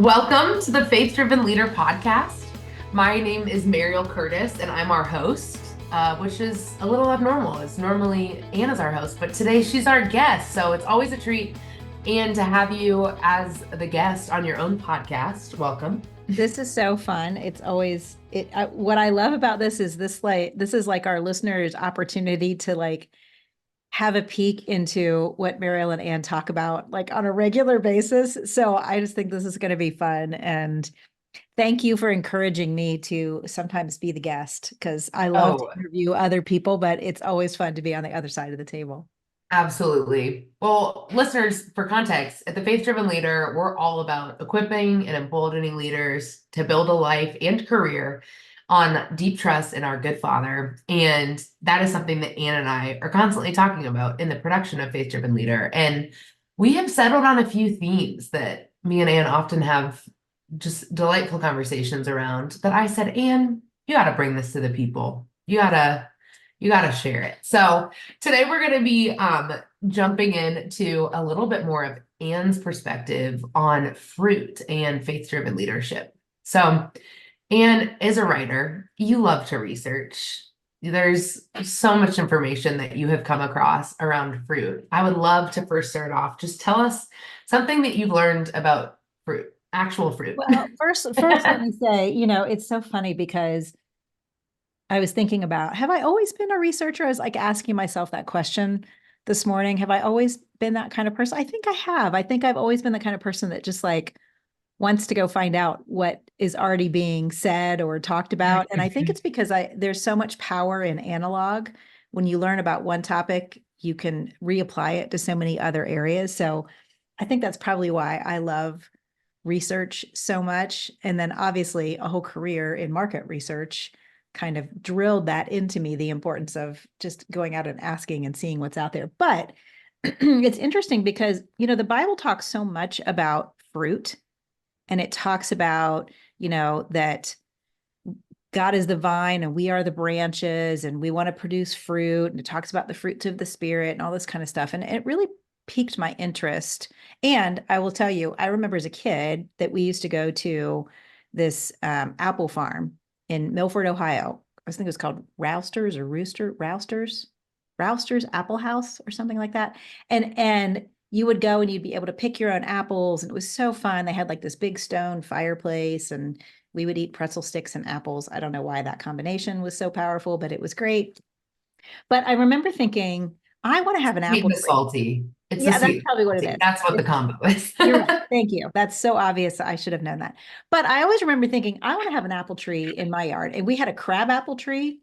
Welcome to the Faith Driven Leader podcast. My name is Mariel Curtis, and I'm our host, which is a little abnormal. It's normally Anna's our host, but today she's our guest. So it's always a treat, Ann, to have you as the guest on your own podcast. Welcome. This is so fun. It's always what I love about this is this is like our listeners' opportunity to have a peek into what Mariel and Ann talk about on a regular basis. So I just think this is going to be fun. And thank you for encouraging me to sometimes be the guest, because I love to interview other people, but it's always fun to be on the other side of the table. Absolutely. Well, listeners, for context, at the Faith Driven Leader, we're all about equipping and emboldening leaders to build a life and career on deep trust in our good Father. And that is something that Ann and I are constantly talking about in the production of Faith Driven Leader. And we have settled on a few themes that me and Ann often have just delightful conversations around, that I said, Ann, you got to bring this to the people. You got to share it. So today we're going to be jumping into a little bit more of Ann's perspective on fruit and faith-driven leadership. So Ann is a writer. You love to research. There's so much information that you have come across around fruit. I would love to first start off. Just tell us something that you've learned about fruit, actual fruit. Well, first, let me say, it's so funny because I was thinking about, have I always been a researcher? I was asking myself that question this morning. Have I always been that kind of person? I think I have. I think I've always been the kind of person that just wants to go find out what is already being said or talked about. And I think it's because there's so much power in analog. When you learn about one topic, you can reapply it to so many other areas. So I think that's probably why I love research so much. And then obviously a whole career in market research kind of drilled that into me, the importance of just going out and asking and seeing what's out there. But it's interesting because, the Bible talks so much about fruit, and it talks about, that God is the vine and we are the branches and we want to produce fruit. And it talks about the fruits of the Spirit and all this kind of stuff. And it really piqued my interest. And I will tell you, I remember as a kid that we used to go to this apple farm in Milford, Ohio. I think it was called Rousters Apple House or something like that. And you would go and you'd be able to pick your own apples. And it was so fun. They had this big stone fireplace and we would eat pretzel sticks and apples. I don't know why that combination was so powerful, but it was great. But I remember thinking, I want to have an apple tree. Salty. That's probably what it is. That's what the combo is. You're right. Thank you. That's so obvious. I should have known that. But I always remember thinking, I want to have an apple tree in my yard. And we had a crab apple tree,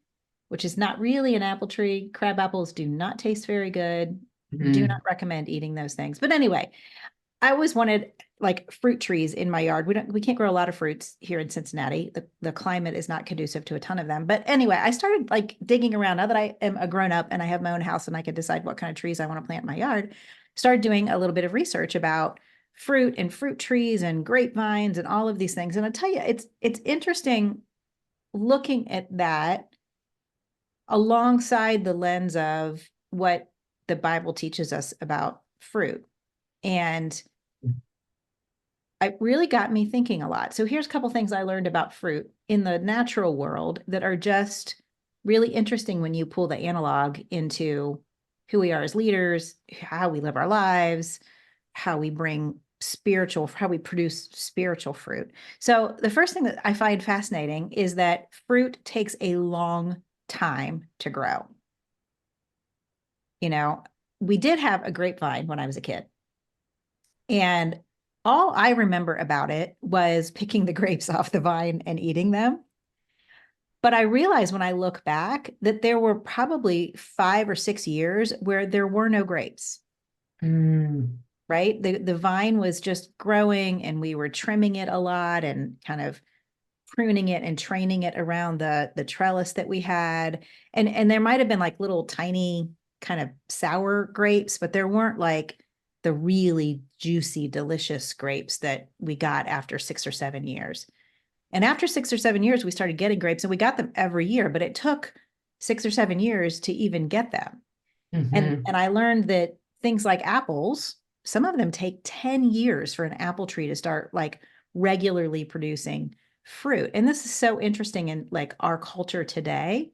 which is not really an apple tree. Crab apples do not taste very good. Do not recommend eating those things. But anyway, I always wanted fruit trees in my yard. We can't grow a lot of fruits here in Cincinnati. The climate is not conducive to a ton of them. But anyway, I started digging around. Now that I am a grown up and I have my own house and I can decide what kind of trees I want to plant in my yard, started doing a little bit of research about fruit and fruit trees and grapevines and all of these things. And I tell you, it's interesting looking at that alongside the lens of what the Bible teaches us about fruit. And it really got me thinking a lot. So here's a couple things I learned about fruit in the natural world that are just really interesting when you pull the analog into who we are as leaders, how we live our lives, how we produce spiritual fruit. So the first thing that I find fascinating is that fruit takes a long time to grow. We did have a grapevine when I was a kid. And all I remember about it was picking the grapes off the vine and eating them. But I realized when I look back that there were probably 5 or 6 years where there were no grapes. Right? The vine was just growing and we were trimming it a lot and kind of pruning it and training it around the trellis that we had. And there might have been little tiny kind of sour grapes, but there weren't the really juicy, delicious grapes that we got after 6 or 7 years. And after 6 or 7 years, we started getting grapes and we got them every year, but it took 6 or 7 years to even get them. And I learned that things like apples, some of them take 10 years for an apple tree to start regularly producing fruit. And this is so interesting in like our culture today,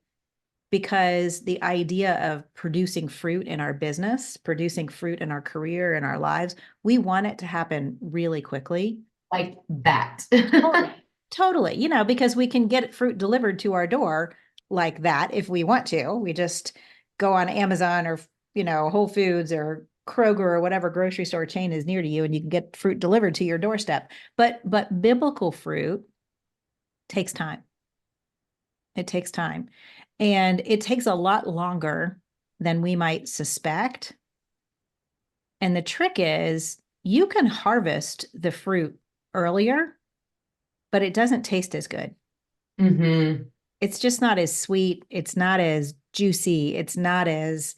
because the idea of producing fruit in our business, producing fruit in our career, in our lives, we want it to happen really quickly. Like that. Totally. Totally. Because we can get fruit delivered to our door like that if we want to. We just go on Amazon or, Whole Foods or Kroger or whatever grocery store chain is near to you, and you can get fruit delivered to your doorstep. But biblical fruit takes time. It takes time. And it takes a lot longer than we might suspect. And the trick is you can harvest the fruit earlier, but it doesn't taste as good. Hmm. It's just not as sweet. It's not as juicy. It's not as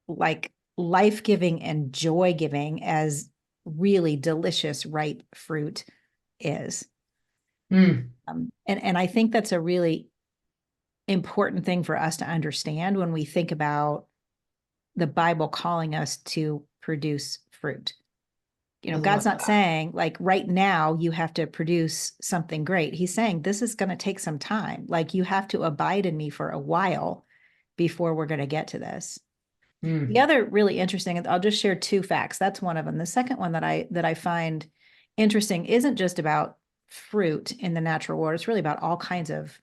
like life-giving and joy-giving as really delicious ripe fruit is. Mm. And I think that's a really important thing for us to understand when we think about the Bible calling us to produce fruit. I God's love not that. saying like right now you have to produce something great. He's saying this is going to take some time. Like you have to abide in me for a while before we're going to get to this. The Mm. other really interesting, I'll just share two facts. That's one of them. The second one that I find interesting isn't just about fruit in the natural world. It's really about all kinds of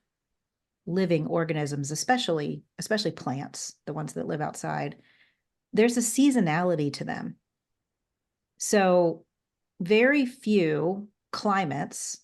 living organisms, especially plants, the ones that live outside. There's a seasonality to them. So very few climates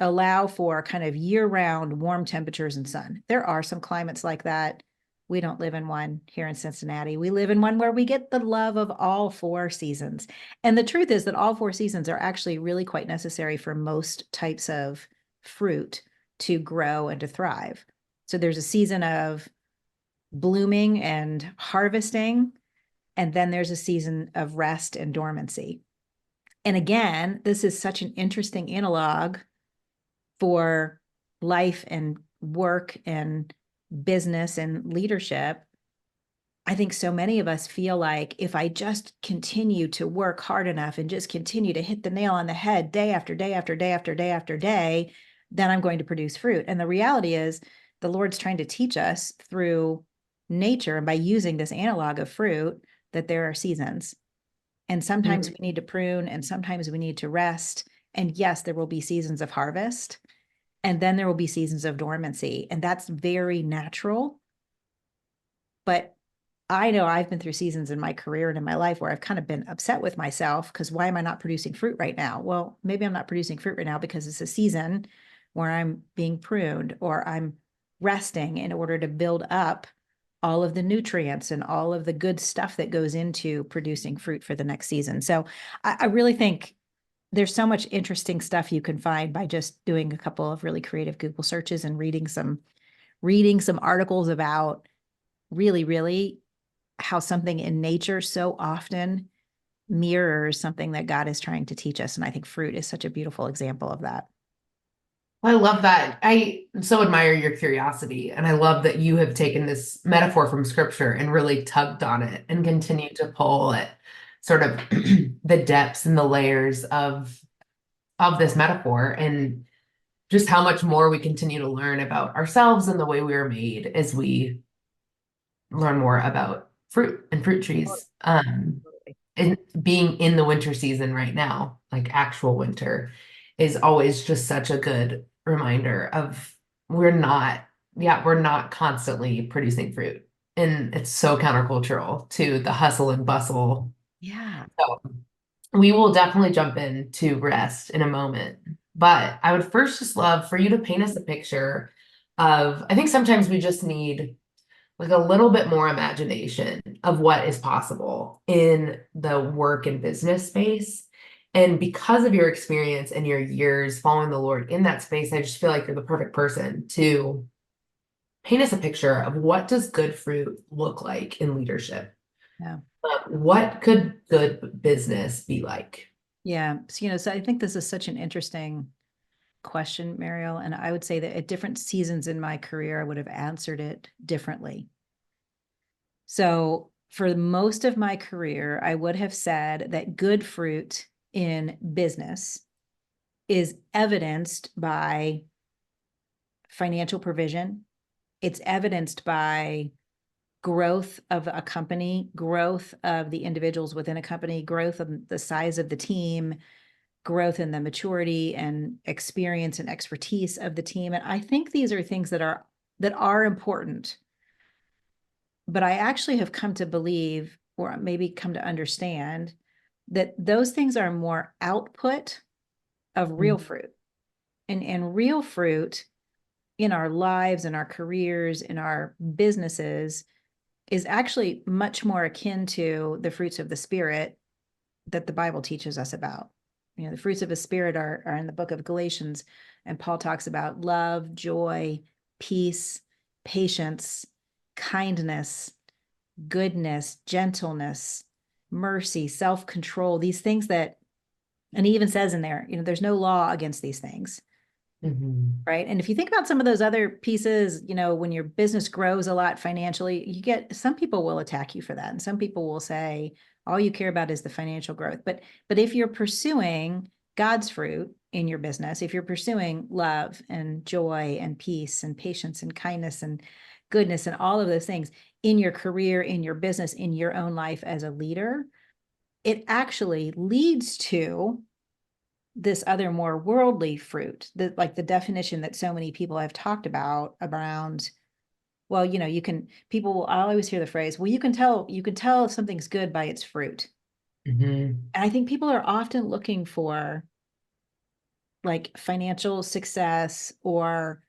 allow for kind of year-round warm temperatures and sun. There are some climates like that. We don't live in one here in Cincinnati. We live in one where we get the love of all four seasons. And the truth is that all four seasons are actually really quite necessary for most types of fruit to grow and to thrive. So there's a season of blooming and harvesting, and then there's a season of rest and dormancy. And again, this is such an interesting analog for life and work and business and leadership. I think so many of us feel like if I just continue to work hard enough and just continue to hit the nail on the head day after day after day after day after day, then I'm going to produce fruit. And the reality is, the Lord's trying to teach us through nature and by using this analog of fruit that there are seasons. And sometimes Mm. we need to prune and sometimes we need to rest. And yes, there will be seasons of harvest, and then there will be seasons of dormancy. And that's very natural. But I know I've been through seasons in my career and in my life where I've kind of been upset with myself because why am I not producing fruit right now? Well, maybe I'm not producing fruit right now because it's a season where I'm being pruned or I'm resting in order to build up all of the nutrients and all of the good stuff that goes into producing fruit for the next season. So I really think there's so much interesting stuff you can find by just doing a couple of really creative Google searches and reading some articles about really how something in nature so often mirrors something that God is trying to teach us. And I think fruit is such a beautiful example of that. I love that. I so admire your curiosity. And I love that you have taken this metaphor from scripture and really tugged on it and continued to pull at sort of the depths and the layers of this metaphor and just how much more we continue to learn about ourselves and the way we are made as we learn more about fruit and fruit trees. And being in the winter season right now, like actual winter, is always just such a good reminder of we're not, yeah, we're not constantly producing fruit. And it's so countercultural to the hustle and bustle. Yeah. So we will definitely jump into rest in a moment. But I would first just love for you to paint us a picture of, I think sometimes we just need like a little bit more imagination of what is possible in the work and business space. And because of your experience and your years following the Lord in that space, I just feel like you're the perfect person to paint us a picture of what does good fruit look like in leadership? Yeah. What could good business be like? Yeah. So I think this is such an interesting question, Mariel. And I would say that at different seasons in my career, I would have answered it differently. So for most of my career, I would have said that good fruit in business is evidenced by financial provision. It's evidenced by growth of a company, growth of the individuals within a company, growth of the size of the team, growth in the maturity and experience and expertise of the team. And I think these are things that are important. But I actually have come to believe, or maybe come to understand, that those things are more output of real fruit. And real fruit in our lives, in our careers, in our businesses is actually much more akin to the fruits of the Spirit that the Bible teaches us about. You know, the fruits of the Spirit are in the book of Galatians, and Paul talks about love, joy, peace, patience, kindness, goodness, gentleness, mercy, self-control, these things that, and he even says in there, you know, there's no law against these things. Right. And if you think about some of those other pieces, you know, when your business grows a lot financially, you get, some people will attack you for that. And some people will say, all you care about is the financial growth. But if you're pursuing God's fruit in your business, if you're pursuing love and joy and peace and patience and kindness and goodness and all of those things in your career, in your business, in your own life as a leader, it actually leads to this other more worldly fruit, like the definition that so many people have talked about around, well, you know, I always hear the phrase, well, you can tell if something's good by its fruit. And I think people are often looking for like financial success or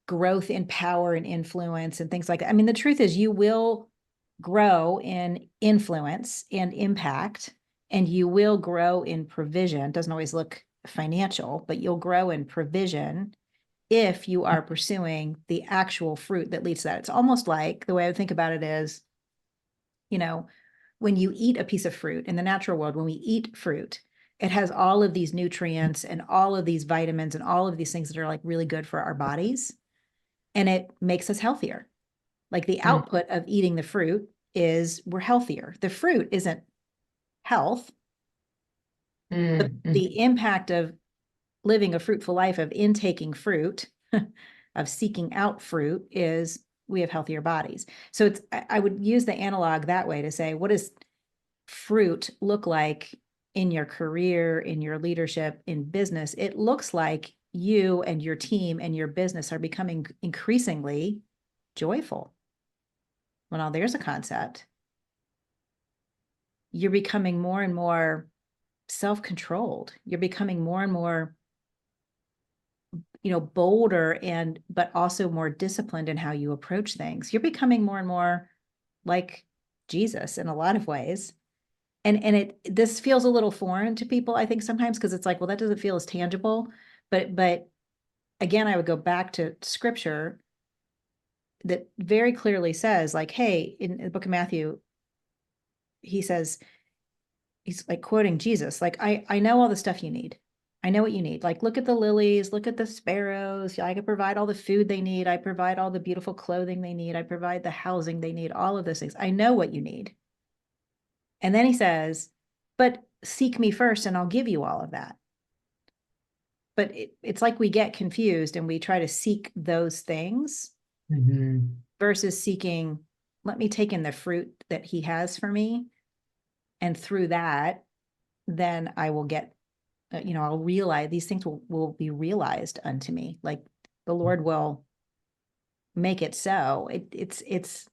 growth in power and influence and things like that. I mean, the truth is you will grow in influence and impact, and you will grow in provision. It doesn't always look financial, but you'll grow in provision if you are pursuing the actual fruit that leads to that. It's almost like, the way I would think about it is, you know, when you eat a piece of fruit in the natural world, when we eat fruit, it has all of these nutrients and all of these vitamins and all of these things that are like really good for our bodies. And it makes us healthier. Like the output of eating the fruit is we're healthier. The fruit isn't health. The impact of living a fruitful life, of intaking fruit, of seeking out fruit, is we have healthier bodies. So I would use the analog that way to say, what does fruit look like in your career, in your leadership, in business? It looks like you and your team and your business are becoming increasingly joyful. Well, now there's a concept. You're becoming more and more self-controlled. You're becoming more and more, you know, bolder but also more disciplined in how you approach things. You're becoming more and more like Jesus in a lot of ways. And this feels a little foreign to people, I think, sometimes, because it's like, well, that doesn't feel as tangible. But again, I would go back to scripture that very clearly says, like, hey, in the book of Matthew, he says, he's like quoting Jesus, like, I know all the stuff you need. I know what you need. Like, look at the lilies, look at the sparrows. I can provide all the food they need. I provide all the beautiful clothing they need. I provide the housing they need, all of those things. I know what you need. And then he says, but seek me first and I'll give you all of that. But it's like we get confused and we try to seek those things versus seeking, let me take in the fruit that he has for me. And through that, then I will get, you know, I'll realize these things will be realized unto me. Like the Lord will make it so. There's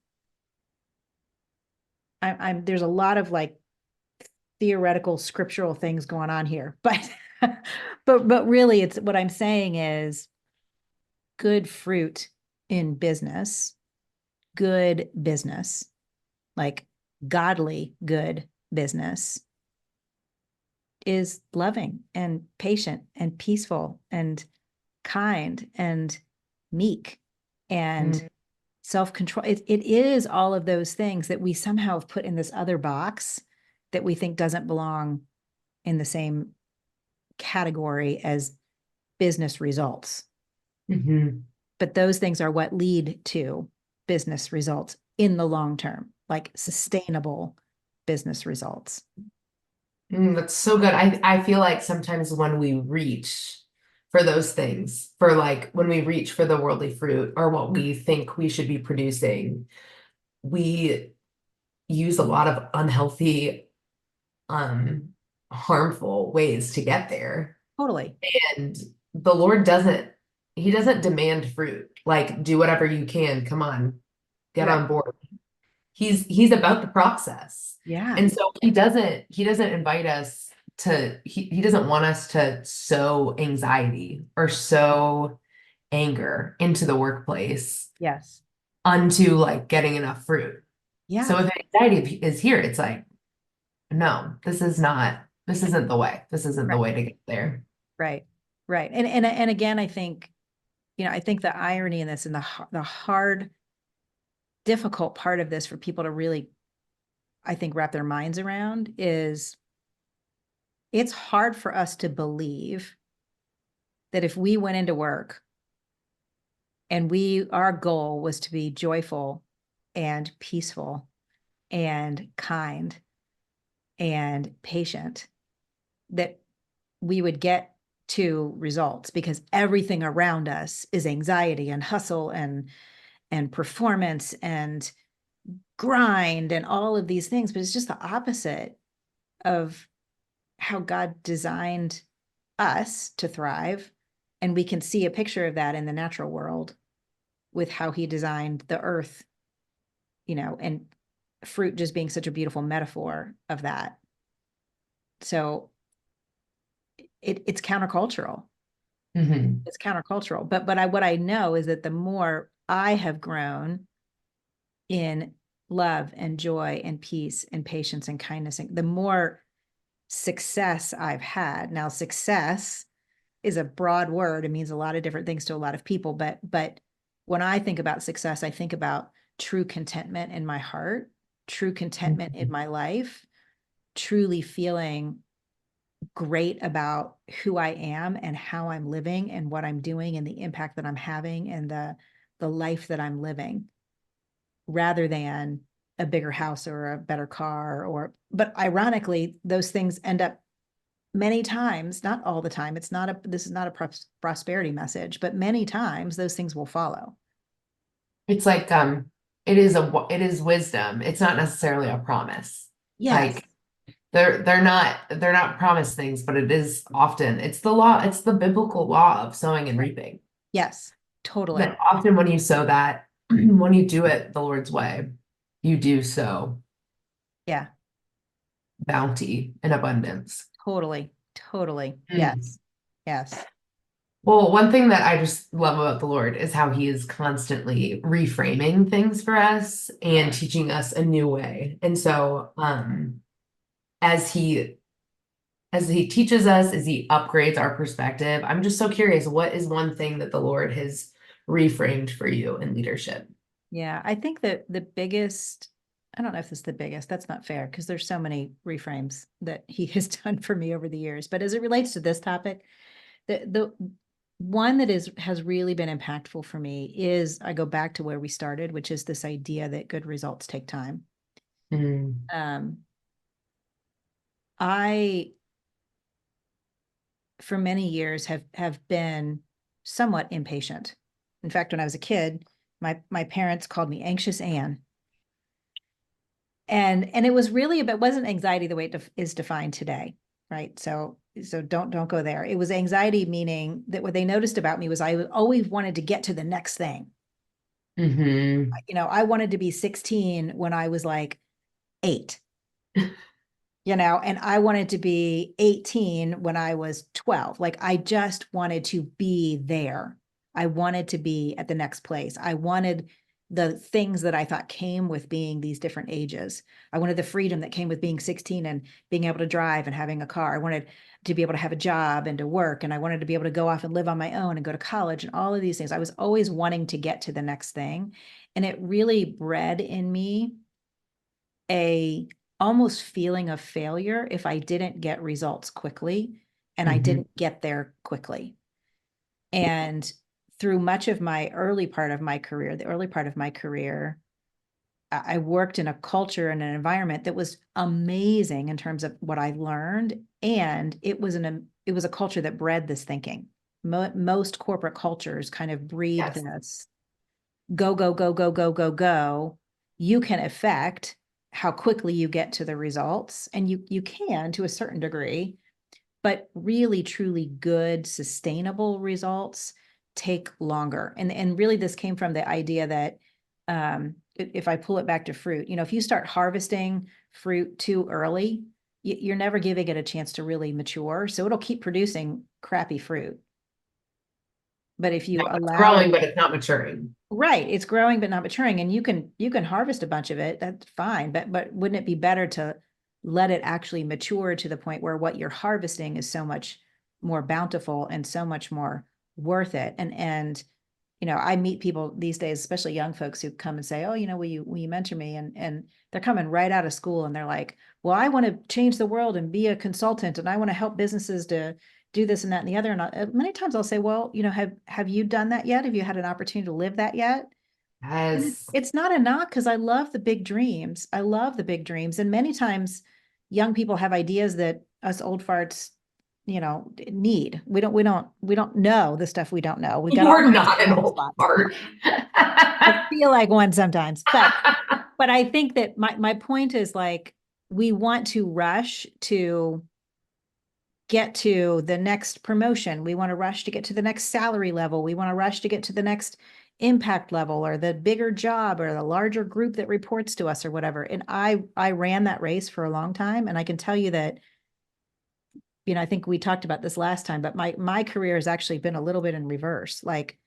a lot of like theoretical scriptural things going on here, but but really it's, what I'm saying is, good fruit in business, good business, like godly good business, is loving and patient and peaceful and kind and meek and self-control. It is all of those things that we somehow have put in this other box that we think doesn't belong in the same category as business results. But those things are what lead to business results in the long term, like sustainable business results. That's so good. I feel like sometimes when we reach for those things, for like when we reach for the worldly fruit or what we think we should be producing, we use a lot of unhealthy, um, harmful ways to get there. Totally. And the Lord he doesn't demand fruit. Like, do whatever you can. Come on, get Right. on board. He's about the process. Yeah. And so he doesn't invite us he doesn't want us to sow anxiety or sow anger into the workplace Yes. unto like getting enough fruit. So Yeah. if anxiety is here, it's like, no, this isn't the way. This isn't the Right. way to get there. Right. Right. And again, I think, I think the irony in this and the hard, difficult part of this for people to really, I think, wrap their minds around is it's hard for us to believe that if we went into work and our goal was to be joyful and peaceful and kind and patient, that we would get to results, because everything around us is anxiety and hustle and performance and grind and all of these things. But it's just the opposite of how God designed us to thrive. And we can see a picture of that in the natural world with how he designed the earth, and fruit just being such a beautiful metaphor of that. So it's countercultural. Mhm. It's countercultural. But what I know is that the more I have grown in love and joy and peace and patience and kindness, and the more success I've had. Now, success is a broad word. It means a lot of different things to a lot of people. But when I think about success, I think about true contentment in my heart, true contentment in Mhm. my life, truly feeling great about who I am and how I'm living and what I'm doing and the impact that I'm having and the life that I'm living, rather than a bigger house or a better car. But ironically, those things end up many times, not all the time. This is not a prosperity message, but many times those things will follow. It's like it is wisdom. It's not necessarily a promise. Yes. Like they're not promised things, but it is often it's the law, it's the biblical law of sowing and reaping. Yes, totally. That often when you sow that, when you do it the Lord's way, you do sow Yeah, bounty and abundance. totally. Totally. Mm. Yes. Yes. Well, one thing that I just love about the Lord is how he is constantly reframing things for us and teaching us a new way. And so, as he as he teaches us, as he upgrades our perspective, I'm just so curious, what is one thing that the Lord has reframed for you in leadership? Yeah. I think that the biggest, I don't know if this is the biggest, that's not fair because there's so many reframes that he has done for me over the years. But as it relates to this topic, the one that has really been impactful for me is, I go back to where we started, which is this idea that good results take time. Mm. Um, I, for many years, have been somewhat impatient. In fact, when I was a kid, my parents called me Anxious Ann. And it was really about, it wasn't anxiety the way it is defined today, right? So don't go there. It was anxiety, meaning that what they noticed about me was I always wanted to get to the next thing. Hmm. I wanted to be 16 when I was like 8, and I wanted to be 18 when I was 12. Like, I just wanted to be there. I wanted to be at the next place. I wanted the things that I thought came with being these different ages. I wanted the freedom that came with being 16 and being able to drive and having a car. I wanted to be able to have a job and to work. And I wanted to be able to go off and live on my own and go to college and all of these things. I was always wanting to get to the next thing. And it really bred in me a almost feeling of failure if I didn't get results quickly and I Hmm. didn't get there quickly. And through much of my early part of my career, the early part of my career, I worked in a culture and an environment that was amazing in terms of what I learned. And it was a culture that bred this thinking. most corporate cultures kind of breed Yes. this go, go, go, go, go, go, go. You can affect how quickly you get to the results, and you can to a certain degree, but really truly good sustainable results take longer. And really this came from the idea that if I pull it back to fruit, if you start harvesting fruit too early, you're never giving it a chance to really mature, so it'll keep producing crappy fruit. But if you No, it's allow it, growing, but it's not maturing. right, it's growing but not maturing, and you can harvest a bunch of it, that's fine, but wouldn't it be better to let it actually mature to the point where what you're harvesting is so much more bountiful and so much more worth it? And I meet people these days, especially young folks, who come and say, oh, will you mentor me? And they're coming right out of school and they're like, well, I want to change the world and be a consultant, and I want to help businesses to do this and that and the other. And many times I'll say, well, have you done that yet? Have you had an opportunity to live that yet? And Yes. it's not a knock, because I love the big dreams. I love the big dreams. And many times young people have ideas that us old farts, need. We don't know the stuff we don't know. We got all You're kinds of not an blind old spots. fart. I feel like one sometimes, but I think that my point is, like, we want to rush to get to the next promotion. We want to rush to get to the next salary level. We want to rush to get to the next impact level, or the bigger job, or the larger group that reports to us, or whatever. And I ran that race for a long time. And I can tell you that, I think we talked about this last time, but my career has actually been a little bit in reverse. Like,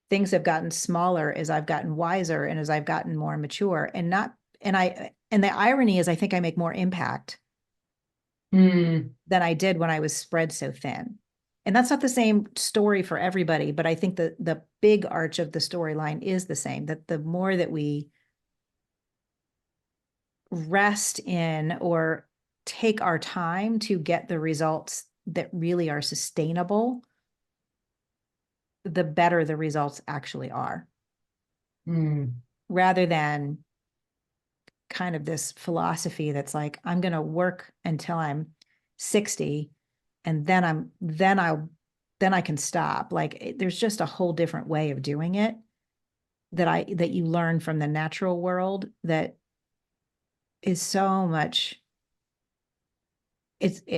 things have gotten smaller as I've gotten wiser and as I've gotten more mature, and the irony is, I think I make more impact Hmm. than I did when I was spread so thin. And that's not the same story for everybody, but I think the big arch of the storyline is the same, that the more that we rest in, or take our time to get the results that really are sustainable, the better the results actually are, Hmm. rather than kind of this philosophy that's like, I'm going to work until I'm 60, and then I can stop. Like, there's just a whole different way of doing it that you learn from the natural world, that is so much,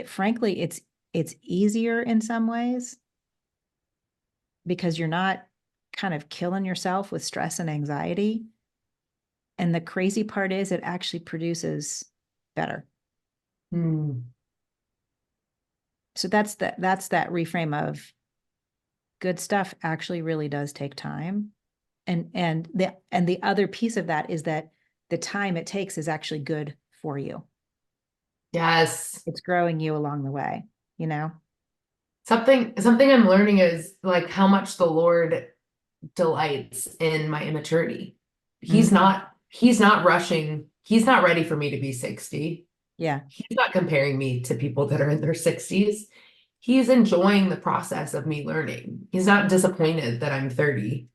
frankly, it's easier in some ways, because you're not kind of killing yourself with stress and anxiety. And the crazy part is, it actually produces better. Hmm. So that's that reframe of, good stuff actually really does take time. And the other piece of that is that the time it takes is actually good for you. Yes. It's growing you along the way, you know? Something I'm learning is like how much the Lord delights in my immaturity. Mhm. He's not rushing. He's not ready for me to be 60. Yeah. He's not comparing me to people that are in their 60s. He's enjoying the process of me learning. He's not disappointed that I'm 30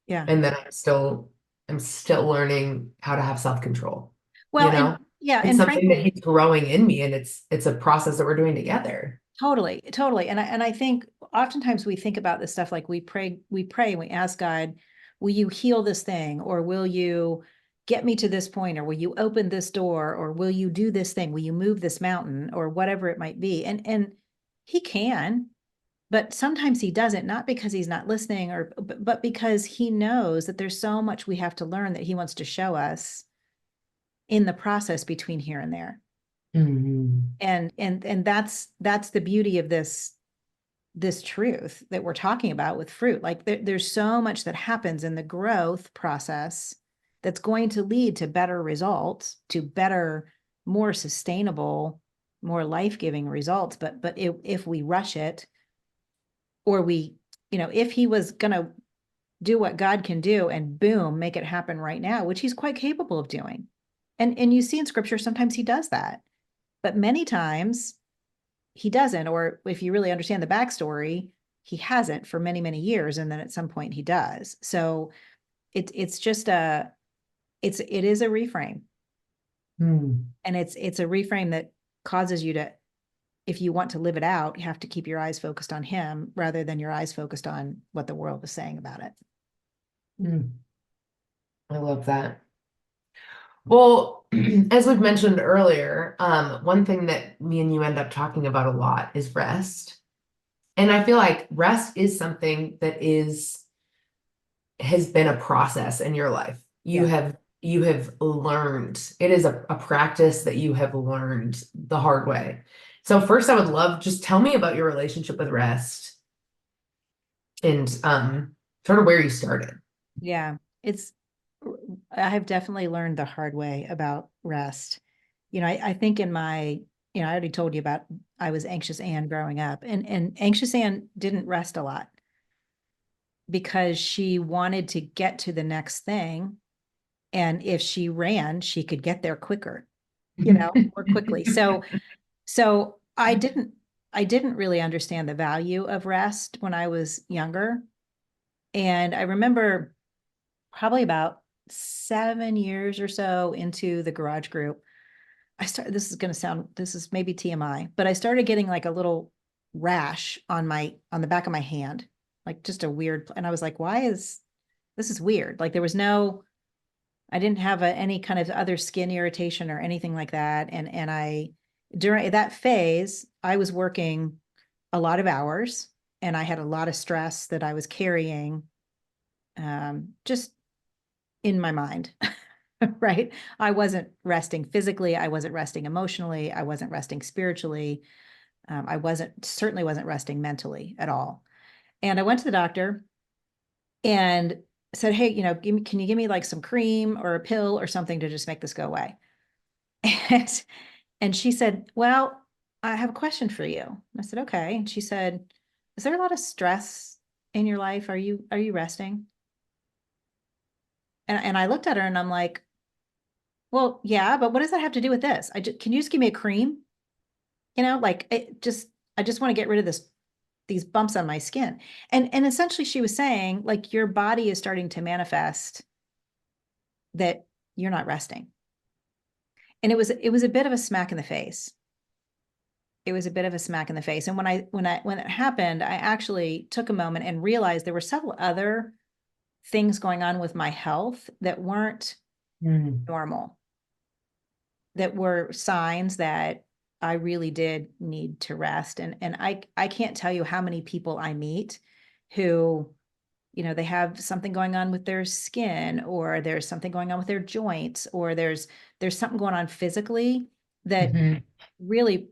Yeah. and that I'm still learning how to have self-control. Well, You and know? yeah, It's and something that frankly, he's growing in me, and it's a process that we're doing together. totally, totally. And I think oftentimes we think about this stuff, like, we pray and we ask God, will you heal this thing? Or will you get me to this point? Or will you open this door? Or will you do this thing? Will you move this mountain? Or whatever it might be. And he can, but sometimes he doesn't, not because he's not listening, but because he knows that there's so much we have to learn, that he wants to show us in the process between here and there. Mhm. And that's the beauty of this truth that we're talking about with fruit. Like, there's so much that happens in the growth process that's going to lead to better results, to better, more sustainable, more life-giving results. But if we rush it, or if he was going to do what God can do and boom, make it happen right now, which he's quite capable of doing. And you see in scripture, sometimes he does that, but many times he doesn't. Or if you really understand the backstory, he hasn't for many, many years. And then at some point he does. So it's just it is a reframe. Hmm. And it's a reframe that causes you to if you want to live it out, you have to keep your eyes focused on him rather than your eyes focused on what the world is saying about it. Mm, I love that. Well, as we've mentioned earlier, one thing that me and you end up talking about a lot is rest. And I feel like rest is something that has been a process in your life. Yeah. You have learned. It is a practice that you have learned the hard way. So first I would love just tell me about your relationship with rest and sort of where you started. Yeah. It's, I have definitely learned the hard way about rest. I think in my, I already told you about, I was anxious Ann growing up, and anxious Ann didn't rest a lot because she wanted to get to the next thing. And if she ran, she could get there quicker, more quickly. So I didn't really understand the value of rest when I was younger. And I remember probably about 7 years or so into the garage group, this is maybe TMI, but I started getting like a little rash on the back of my hand, like just a weird, and I was like, this is weird. Like I didn't have any kind of other skin irritation or anything like that. And during that phase, I was working a lot of hours and I had a lot of stress that I was carrying, just in my mind. Right. I wasn't resting physically. I wasn't resting emotionally. I wasn't resting spiritually. Certainly wasn't resting mentally at all. And I went to the doctor and said, hey, can you give me like some cream or a pill or something to just make this go away? And, and she said, well, I have a question for you. I said, okay. And she said, is there a lot of stress in your life? Are you resting? And I looked at her and I'm like, well, yeah, but what does that have to do with this? Can you just give me a cream? Like I just want to get rid of these bumps on my skin. And essentially she was saying, like, your body is starting to manifest that you're not resting. And it was a bit of a smack in the face. It was a bit of a smack in the face. And when it happened, I actually took a moment and realized there were several other things going on with my health that weren't Mm. normal, that were signs that I really did need to rest. And I can't tell you how many people I meet who, they have something going on with their skin, or there's something going on with their joints, or there's something going on physically that Mhm. really,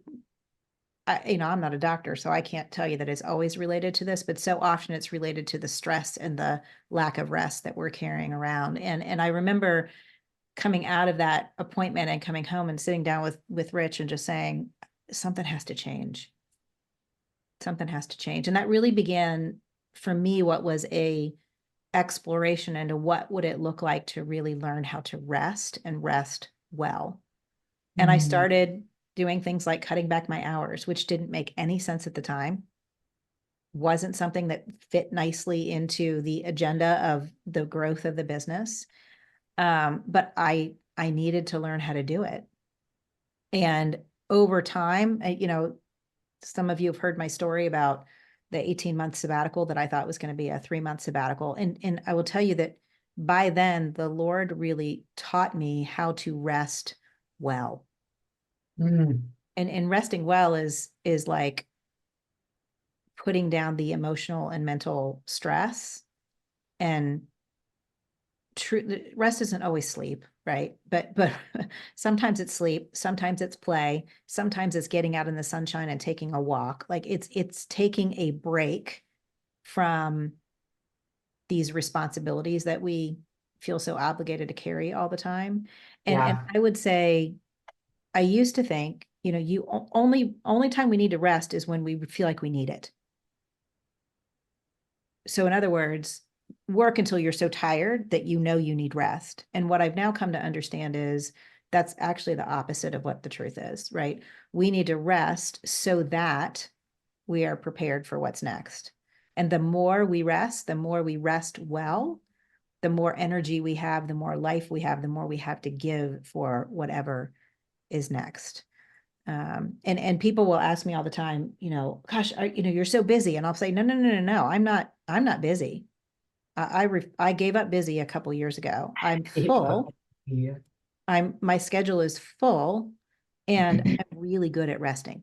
I'm not a doctor, so I can't tell you that it's always related to this, but so often it's related to the stress and the lack of rest that we're carrying around. And I remember coming out of that appointment and coming home and sitting down with Rich and just saying, something has to change. Something has to change. And that really began for me what was a exploration into what would it look like to really learn how to rest and rest well. And I Mm. started doing things like cutting back my hours, which didn't make any sense at the time, wasn't something that fit nicely into the agenda of the growth of the business. But I needed to learn how to do it. And over time, some of you have heard my story about the 18-month sabbatical that I thought was going to be a 3-month sabbatical. And I will tell you that by then, the Lord really taught me how to rest well. Mm. And resting well is like putting down the emotional and mental stress. And rest isn't always sleep, right? But sometimes it's sleep, sometimes it's play, sometimes it's getting out in the sunshine and taking a walk. Like it's taking a break from these responsibilities that we feel so obligated to carry all the time. And Yeah. I would say, I used to think, only time we need to rest is when we feel like we need it. So in other words, work until you're so tired that you need rest. And what I've now come to understand is that's actually the opposite of what the truth is, right? We need to rest so that we are prepared for what's next. And the more we rest well, the more energy we have, the more life we have, the more we have to give for whatever is next. And people will ask me all the time, gosh, you're so busy. And I'll say, no, I'm not busy. I gave up busy a couple years ago. I'm full. Yeah. My schedule is full, and I'm really good at resting.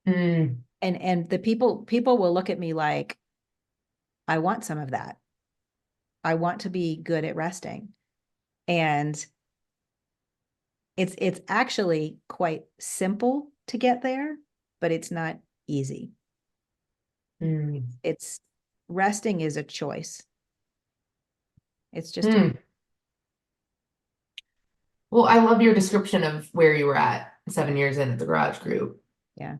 Mm, And the people will look at me like, I want some of that. I want to be good at resting. And it's actually quite simple to get there, but it's not easy. mm, It's resting is a choice. It's just a mm. Well, I love your description of where you were at 7 years in at the garage group. yeah.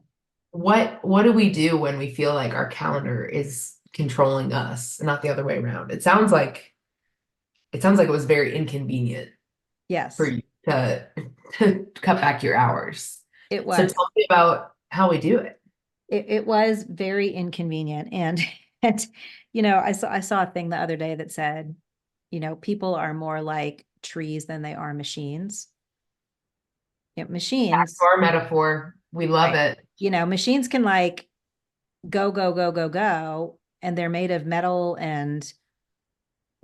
What do we do when we feel like our calendar is controlling us and not the other way around? It sounds like it was very inconvenient for Yes, you to cut back your hours. it So was. tell me about how we do it. It was very inconvenient. And and I saw a thing the other day that said, people are more like trees than they are machines. Back to Machines, our metaphor. We love right? it. Machines can like go, go, go, go, go, and they're made of metal and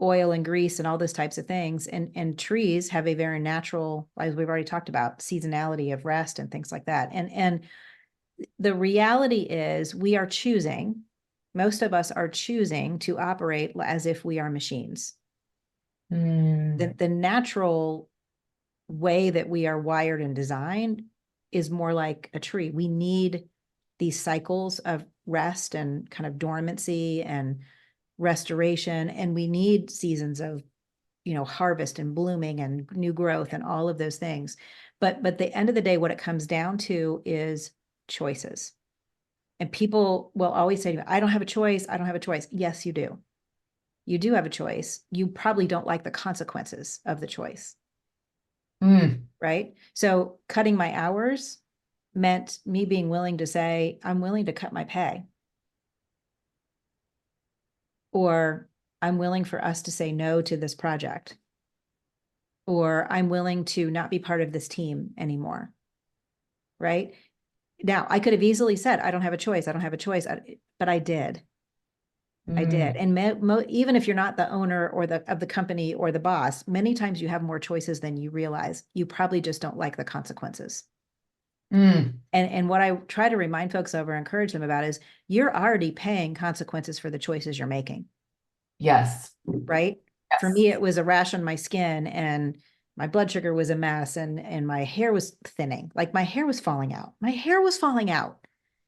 oil and grease and all those types of things. And trees have a very natural, as we've already talked about, seasonality of rest and things like that. And the reality is we are choosing, most of us are choosing to operate as if we are machines. Mm, The natural way that we are wired and designed is more like a tree. We need these cycles of rest and kind of dormancy and restoration, and we need seasons of harvest and blooming and new growth and all of those things. But the end of the day, what it comes down to is choices. And people will always say to me, I don't have a choice. I don't have a choice. Yes, you do. You do have a choice. You probably don't like the consequences of the choice, mm, right? So cutting my hours meant me being willing to say, I'm willing to cut my pay. Or I'm willing for us to say no to this project. Or I'm willing to not be part of this team anymore. Right? Now, I could have easily said, I don't have a choice. I don't have a choice. But I did. I did. mm, And even if you're not the owner or of the company or the boss, many times you have more choices than you realize. You probably just don't like the consequences. mm. And what I try to remind folks of or encourage them about is you're already paying consequences for the choices you're making, Yes. right? For Yes. me, it was a rash on my skin and my blood sugar was a mess and my hair was thinning. Like my hair was falling out. My hair was falling out.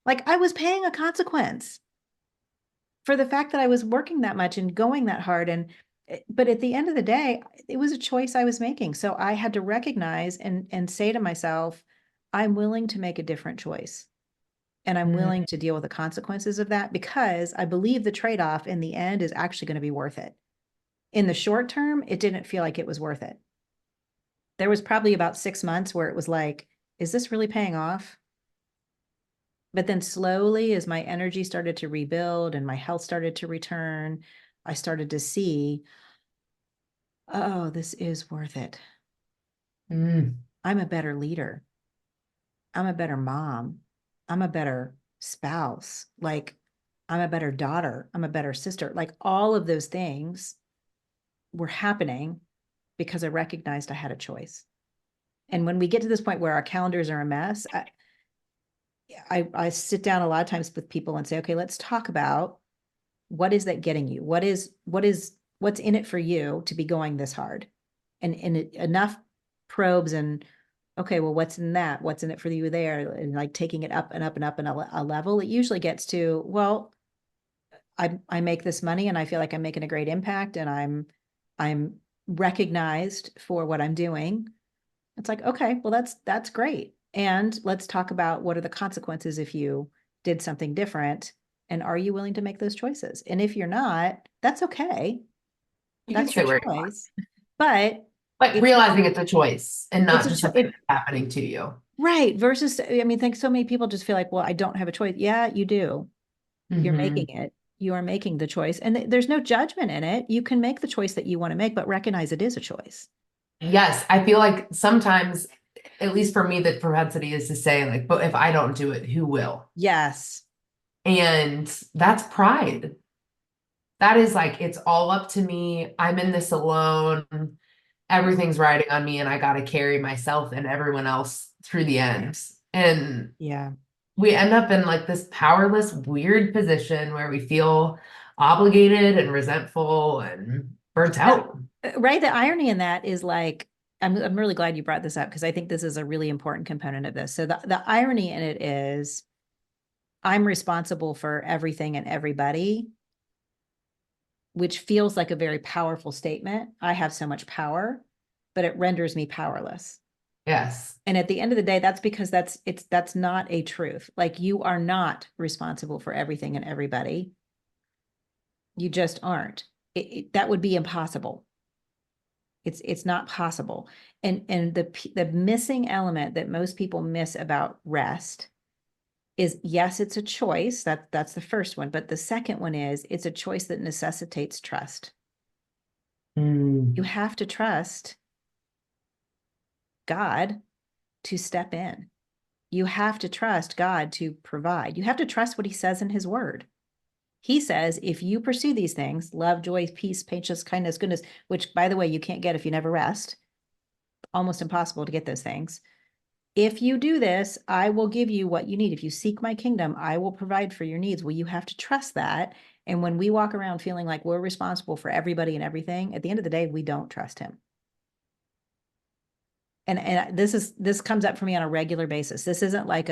Like I was paying a consequence for the fact that I was working that much and going that hard. But at the end of the day, it was a choice I was making. So I had to recognize and say to myself, I'm willing to make a different choice. And I'm Mm, willing to deal with the consequences of that because I believe the trade-off in the end is actually going to be worth it. In the short term, it didn't feel like it was worth it. There was probably about 6 months where it was like, is this really paying off? But then slowly, as my energy started to rebuild and my health started to return, I started to see, oh, this is worth it. mm, I'm a better leader. I'm a better mom. I'm a better spouse. Like, I'm a better daughter. I'm a better sister. Like, all of those things were happening because I recognized I had a choice. And when we get to this point where our calendars are a mess, I sit down a lot of times with people and say, okay, let's talk about what is that getting you? What's in it for you to be going this hard? And enough probes and okay, well, what's in that? What's in it for you there? And like taking it up and up and up and a level, it usually gets to, well, I make this money and I feel like I'm making a great impact and I'm recognized for what I'm doing. It's like, okay, well, that's great. And let's talk about what are the consequences if you did something different. And are you willing to make those choices? And if you're not, that's okay. you can That's your stay where you are, choice. But but it's realizing it's a choice and it's not a just cho- something it that's happening to you. right versus I mean, think so many people just feel like, well, I don't have a choice. Yeah, you do. You're Hmm. making it. You are making the choice. And there's no judgment in it. You can make the choice that you want to make, but recognize it is a choice. Yes, I feel like sometimes at least for me, the propensity is to say, like, but if I don't do it, who will? Yes. And that's pride. That is like, it's all up to me. I'm in this alone. Everything's riding on me, and I got to carry myself and everyone else through the end. And Yeah. we end up in like this powerless, weird position where we feel obligated and resentful and burnt out. Right. The irony in that is like, I'm really glad you brought this up because I think this is a really important component of this. So the irony in it is I'm responsible for everything and everybody, which feels like a very powerful statement. I have so much power, but it renders me powerless. Yes. And at the end of the day, that's because that's not a truth. Like you are not responsible for everything and everybody. You just aren't. That would be impossible. It's not possible. And the missing element that most people miss about rest is, yes, it's a choice. That's the first one. But the second one is it's a choice that necessitates trust. You Mm. have to trust God to step in. You have to trust God to provide. You have to trust what he says in his word. He says, if you pursue these things, love, joy, peace, patience, kindness, goodness, which by the way, you can't get if you never rest, almost impossible to get those things. If you do this, I will give you what you need. If you seek my kingdom, I will provide for your needs. Well, you have to trust that. And when we walk around feeling like we're responsible for everybody and everything, at the end of the day, we don't trust him. And this comes up for me on a regular basis. This isn't like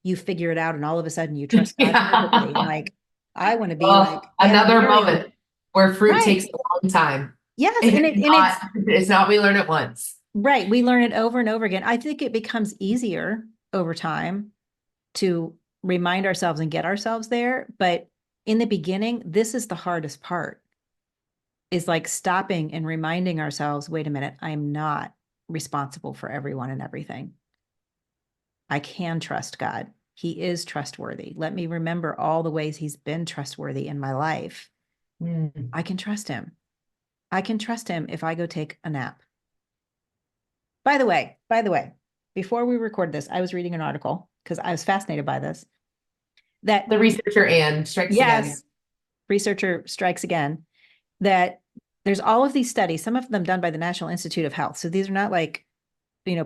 you figure it out and all of a sudden you trust God perfectly. Yeah. Like I want to be Well, like Ann another Mariel. moment where fruit Right. takes a long time. Yes. It's And not, it's not we learn it once. right. We learn it over and over again. I think it becomes easier over time to remind ourselves and get ourselves there. But in the beginning, this is the hardest part, is like stopping and reminding ourselves, wait a minute, I'm not responsible for everyone and everything. I can trust God. He is trustworthy. Let me remember all the ways he's been trustworthy in my life. Mm. I can trust him. I can trust him if I go take a nap. By the way, before we record this, I was reading an article because I was fascinated by this. That, The researcher Ann strikes again. yes, researcher strikes again, that there's all of these studies, some of them done by the National Institute of Health. So these are not like,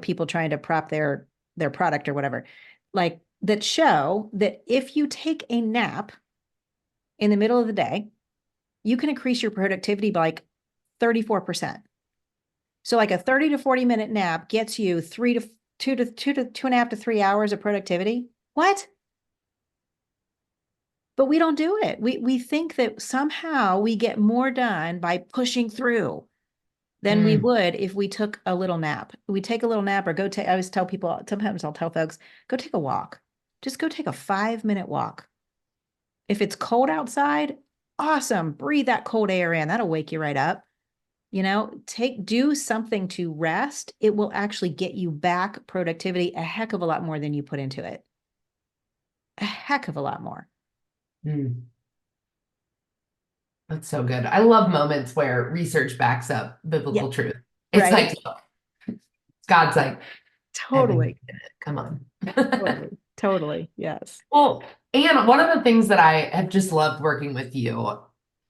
people trying to prop their product or whatever, like that show that if you take a nap in the middle of the day, you can increase your productivity by like 34%. So like a 30 to 40-minute nap gets you 2.5 to 3 hours of productivity. What? But we don't do it. We think that somehow we get more done by pushing through than we Mm. would if we took a little nap. We take a little nap or go take, I always tell people, sometimes I'll tell folks, go take a walk. Just go take a 5-minute walk. If it's cold outside, awesome. Breathe that cold air in. That'll wake you right up. Do something to rest. It will actually get you back productivity a heck of a lot more than you put into it. A heck of a lot more. Mm. That's so good. I love moments where research backs up Yeah. biblical truth. It's Right. like God's like, Evan, Totally. come on. Totally. Totally. Yes. Well, and one of the things that I have just loved working with you,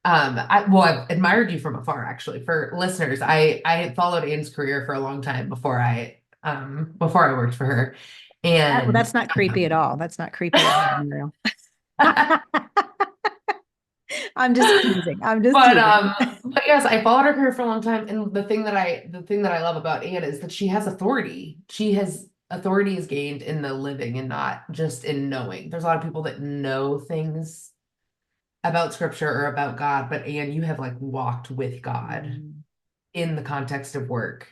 I've admired you from afar actually. For listeners, I had followed Anne's career for a long time before I worked for her. Well, And that's not creepy at all. That's not creepy at all, Muriel. I'm just teasing. I'm just but teasing. um but yes, I followed her career for a long time. And the thing that I love about Anne is that she has authority. Authority is gained in the living and not just in knowing. There's a lot of people that know things about scripture or about God, but Anne, you have like walked with God Mm, in the context of work,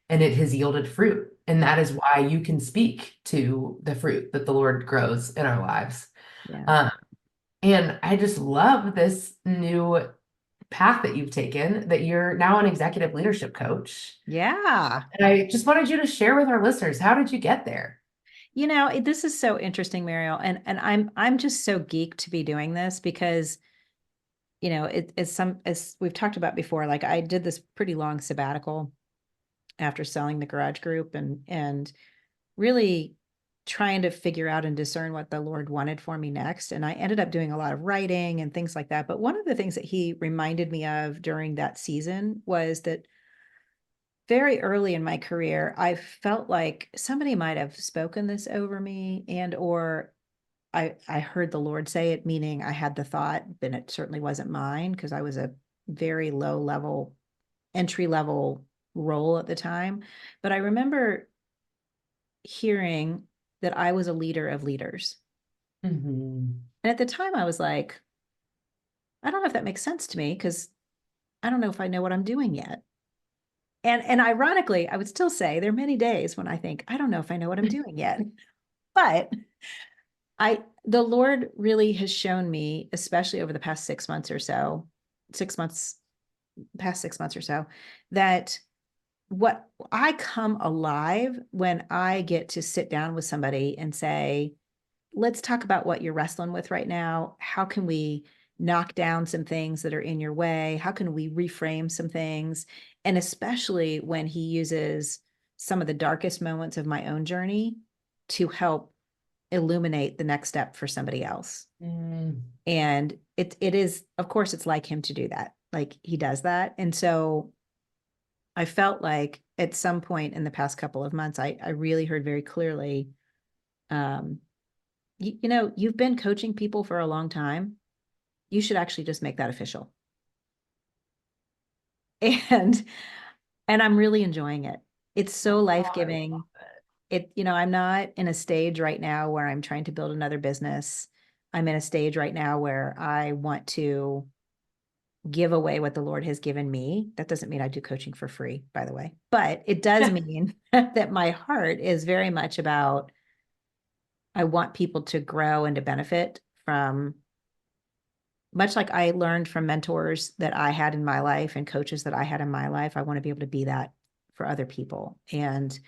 and it has yielded fruit. And that is why you can speak to the fruit that the Lord grows in our lives. yeah. Um, and I just love this new path that you've taken, that you're now an executive leadership coach. Yeah. And I just wanted you to share with our listeners, how did you get there? This is so interesting, Mariel. And I'm just so geeked to be doing this because, as we've talked about before, like I did this pretty long sabbatical. after selling the garage group and really trying to figure out and discern what the Lord wanted for me next. And I ended up doing a lot of writing and things like that. But one of the things that he reminded me of during that season was that very early in my career, I felt like somebody might have spoken this over me, and or I heard the Lord say it, meaning I had the thought, and it certainly wasn't mine because I was a very low level, entry level role at the time. But I remember hearing that I was a leader of leaders. Mhm. And at the time I was like, I don't know if that makes sense to me because I don't know if I know what I'm doing yet. And ironically, I would still say there are many days when I think, I don't know if I know what I'm doing yet. But the Lord really has shown me, especially over the past 6 months or so, 6 months, past 6 months or so, that what I come alive when I get to sit down with somebody and say, let's talk about what you're wrestling with right now. How can we knock down some things that are in your way? How can we reframe some things? And especially when he uses some of the darkest moments of my own journey to help illuminate the next step for somebody else. Mm. And it is, of course, it's like him to do that. Like he does that. And so I felt like at some point in the past couple of months, I really heard very clearly, um, you know, you've been coaching people for a long time. You should actually just make that official. And I'm really enjoying it. It's so Oh, I love life-giving. it. I'm not in a stage right now where I'm trying to build another business. I'm in a stage right now where I want to give away what the Lord has given me. That doesn't mean I do coaching for free, by the way, but it does mean that my heart is very much about, I want people to grow and to benefit from, much like I learned from mentors that I had in my life and coaches that I had in my life. I want to be able to be that for other people. And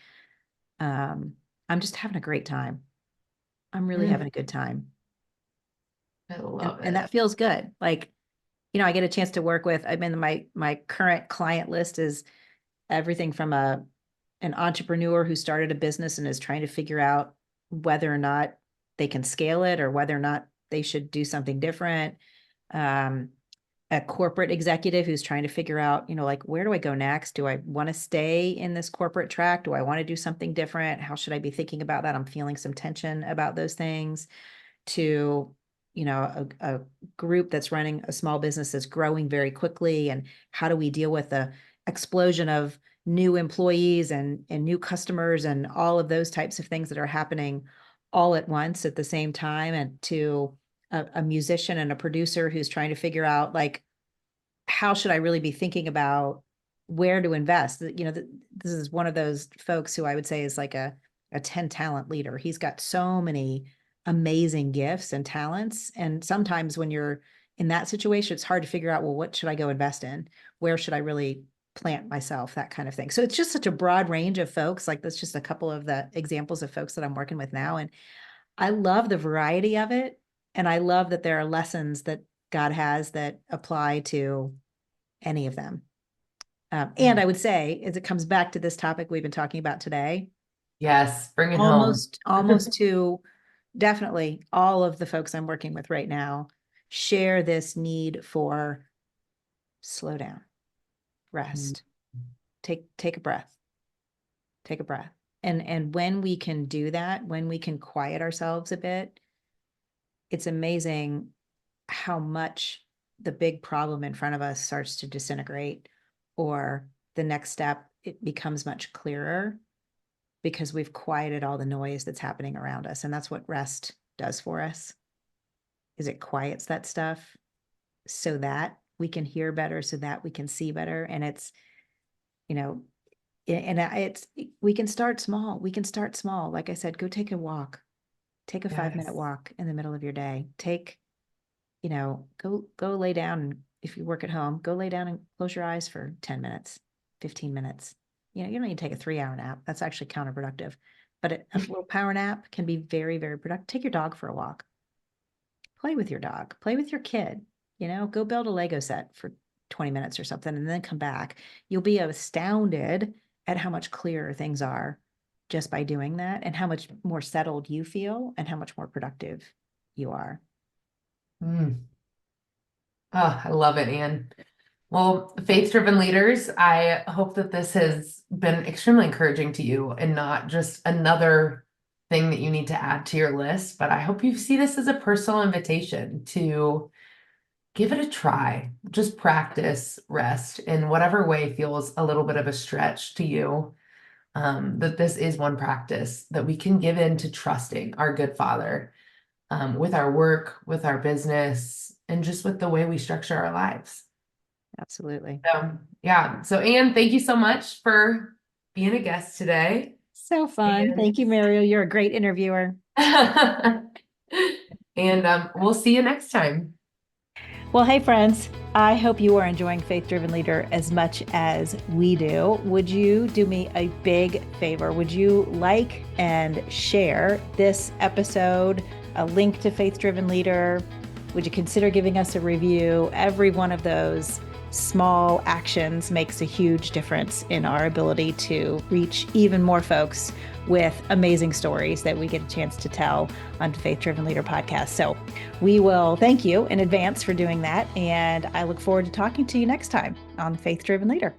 um, I'm just having a great time. I'm really Mm, having a good time. I And love that it. feels good. Like, you know, I get a chance to work with, I mean, my current client list is everything from an entrepreneur who started a business and is trying to figure out whether or not they can scale it or whether or not they should do something different. Um, a corporate executive who's trying to figure out, you know, like, where do I go next? Do I want to stay in this corporate track? Do I want to do something different? How should I be thinking about that? I'm feeling some tension about those things. To, you know, a group that's running a small business that's growing very quickly, and how do we deal with the explosion of new employees and new customers and all of those types of things that are happening all at once at the same time. And to a musician and a producer who's trying to figure out, like, how should I really be thinking about where to invest? You know, this is one of those folks who I would say is like a 10 talent leader. He's got so many amazing gifts and talents. And sometimes when you're in that situation, it's hard to figure out, well, what should I go invest in? Where should I really plant myself? That kind of thing. So it's just such a broad range of folks. Like, that's just a couple of the examples of folks that I'm working with now. And I love the variety of it. And I love that there are lessons that God has that apply to any of them. And Mm. I would say, as it comes back to this topic we've been talking about today, Yes, bring it home. almost to definitely all of the folks I'm working with right now share this need for slow down, Mm. rest, take a breath, take a breath. And when we can do that, when we can quiet ourselves a bit, it's amazing how much the big problem in front of us starts to disintegrate, or the next step, it becomes much clearer because we've quieted all the noise that's happening around us. And that's what rest does for us, is it quiets that stuff so that we can hear better, so that we can see better. And it's, you know, and it's, we can start small. We can start small. Like I said, go take a walk, take a 5 minute Yes. walk in the middle of your day. Take, you know, go lay down. And if you work at home, go lay down and close your eyes for 10 minutes, 15 minutes. You know, you don't need to take a 3 hour nap. That's actually counterproductive. But a little power nap can be very, very productive. Take your dog for a walk. Play with your dog. Play with your kid. You know, go build a Lego set for 20 minutes or something and then come back. You'll be astounded at how much clearer things are just by doing that, and how much more settled you feel and how much more productive you are. Mm. Oh, I love it, Anne. Well, faith-driven leaders, I hope that this has been extremely encouraging to you and not just another thing that you need to add to your list, but I hope you see this as a personal invitation to give it a try. Just practice rest in whatever way feels a little bit of a stretch to you. That this is one practice that we can give in to trusting our good Father, with our work, with our business, and just with the way we structure our lives. Absolutely. So, yeah. So, Anne, thank you so much for being a guest today. So fun. And Thank you, Mariel. You're a great interviewer. and we'll see you next time. Well, hey, friends, I hope you are enjoying Faith Driven Leader as much as we do. Would you do me a big favor? Would you like and share this episode, a link to Faith Driven Leader? Would you consider giving us a review? Every one of those small actions makes a huge difference in our ability to reach even more folks with amazing stories that we get a chance to tell on Faith Driven Leader podcast. So we will thank you in advance for doing that. And I look forward to talking to you next time on Faith Driven Leader.